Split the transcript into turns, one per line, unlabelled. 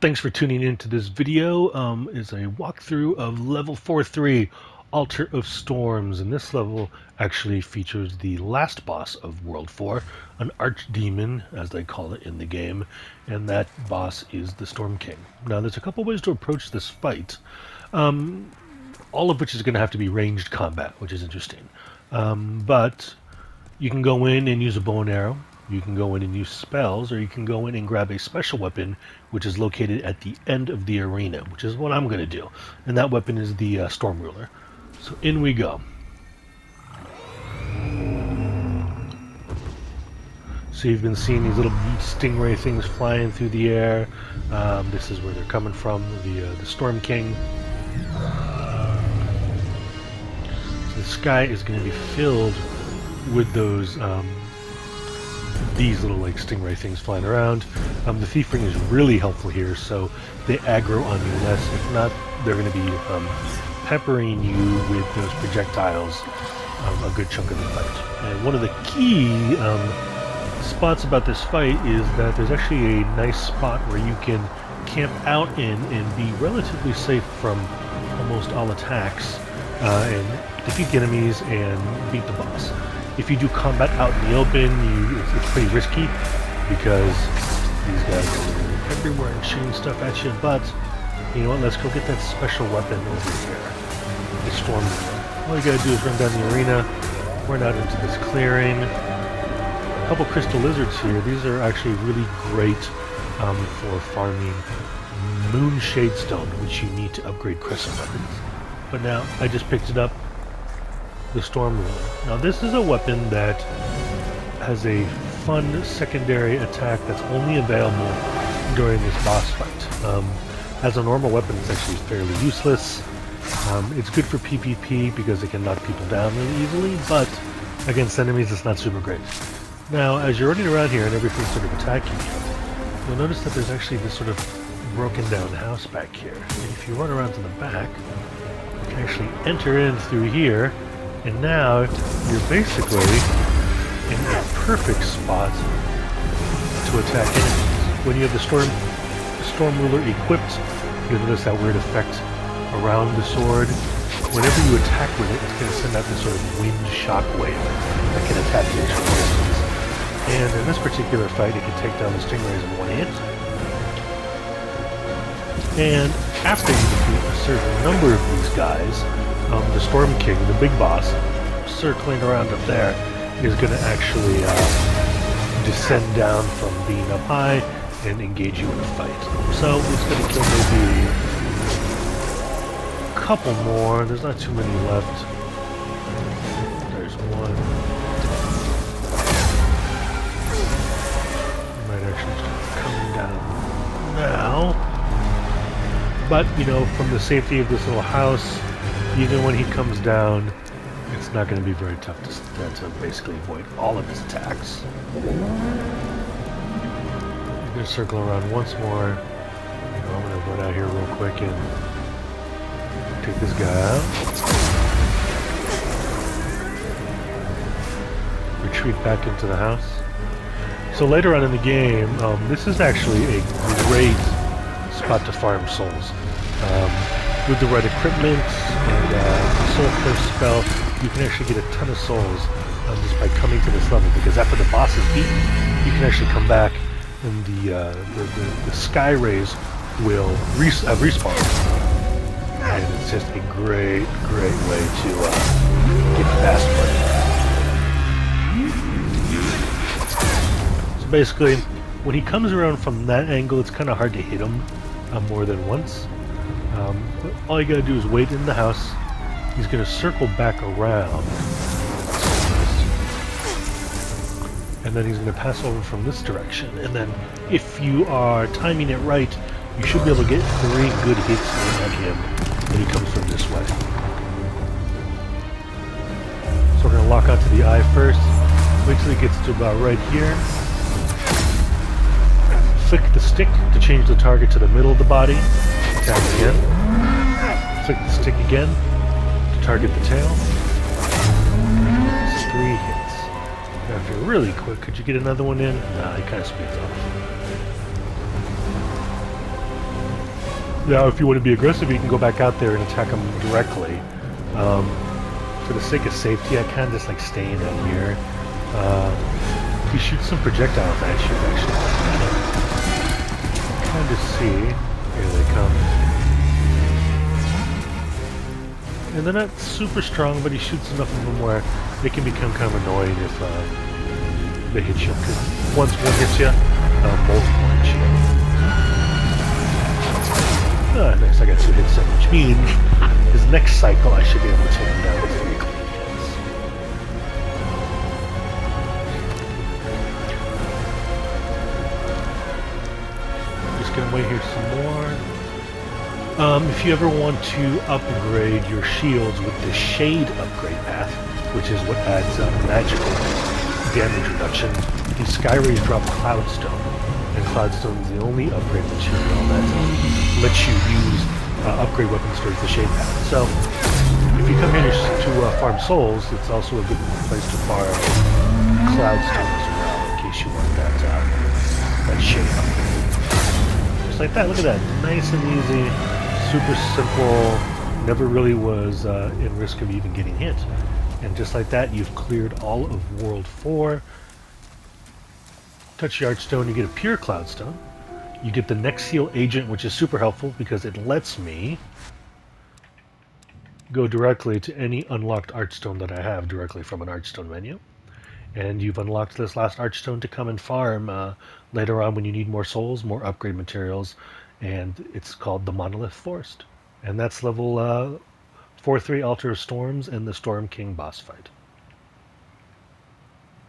Thanks for tuning into this video. Is a walkthrough of level 4-3, Altar of Storms, and this level actually features the last boss of World 4, an archdemon, as they call it in the game, and that boss is the Storm King. Now, there's a couple ways to approach this fight, all of which is going to have to be ranged combat, which is interesting. But you can go in and use a bow and arrow. You can go in and use spells, or you can go in and grab a special weapon, which is located at the end of the arena, which is what I'm going to do. And that weapon is the Stormruler. So in we go. So you've been seeing these little stingray things flying through the air. This is where they're coming from, the Storm King. So the sky is going to be filled with those these little like stingray things flying around. The thief ring is really helpful here, so they aggro on you less. If not, they're going to be peppering you with those projectiles a good chunk of the fight. And one of the key spots about this fight is that there's actually a nice spot where you can camp out in and be relatively safe from almost all attacks and defeat enemies and beat the boss. If you do combat out in the open, it's pretty risky because these guys are everywhere and shooting stuff at you. But you know what? Let's go get that special weapon over here, the Stormruler. All you gotta do is run down the arena, run out into this clearing. A couple crystal lizards here. These are actually really great for farming moon shadestone, which you need to upgrade crescent weapons. But now I just picked it up. The Stormruler. Now this is a weapon that has a fun secondary attack that's only available during this boss fight. As a normal weapon, it's actually fairly useless. It's good for PvP because it can knock people down really easily, but against enemies it's not super great. Now as you're running around here and everything's sort of attacking you, you'll notice that there's actually this sort of broken down house back here. And if you run around to the back, you can actually enter in through here. And now you're basically in a perfect spot to attack enemies. When you have the Stormruler equipped, you'll notice that weird effect around the sword. Whenever you attack with it, it's going to send out this sort of wind shock wave that can attack you from a distance. And in this particular fight, it can take down the stingrays in one hit. And after you defeat a certain number of these guys, the Storm King, the big boss, circling around up there, is going to actually descend down from being up high and engage you in a fight. So it's going to kill maybe a couple more. There's not too many left. There's one. Might actually start coming down now. But, you know, from the safety of this little house, even when he comes down, it's not going to be very tough to basically avoid all of his attacks. You're going to circle around once more. I'm going to run out here real quick and take this guy out. Retreat back into the house. So later on in the game, this is actually a great spot to farm souls. With the right equipment and the soul curse spell, you can actually get a ton of souls just by coming to this level, because after the boss is beaten, you can actually come back and the sky rays will respawn. And it's just a great way to get fast money. So basically, when he comes around from that angle, it's kind of hard to hit him more than once. But all you gotta do is wait in the house. He's gonna circle back around, and then he's gonna pass over from this direction. And then, if you are timing it right, you should be able to get 3 good hits on him when he comes from this way. So we're gonna lock onto the eye first. Wait till he gets to about right here. Flick the stick to change the target to the middle of the body. Attack again. Flick the stick again to target the tail. It's 3 hits. Now if you're really quick, could you get another one in? Nah, he kind of speeds off. Now, if you want to be aggressive, you can go back out there and attack them directly. For the sake of safety, I kind of just like staying in here. If you shoot some projectiles at you, actually, kind of see. Here they come. And they're not super strong, but he shoots enough of them where they can become kind of annoying if they hit you. Because once one hits you, multiple hit you. Nice, I got 2 hits in, which means his next cycle I should be able to take him down with 3 clean hits. Just gonna wait here some more. If you ever want to upgrade your shields with the Shade upgrade path, which is what adds magical damage reduction, the Skyrays drop Cloudstone. And Cloudstone is the only upgrade material that lets you use upgrade weapons towards the Shade path. So, if you come here to farm souls, it's also a good place to farm Cloudstone as well, in case you want that Shade upgrade. Just like that, look at that. Nice and easy, super simple, never really was in risk of even getting hit. And just like that, you've cleared all of World 4. Touch the Archstone, you get a pure Cloudstone. You get the Nexial Agent, which is super helpful because it lets me go directly to any unlocked Archstone that I have directly from an Archstone menu. And you've unlocked this last Archstone to come and farm later on when you need more souls, more upgrade materials, and it's called the Monolith Forest. And that's level 4-3 Altar of Storms and the Storm King boss fight.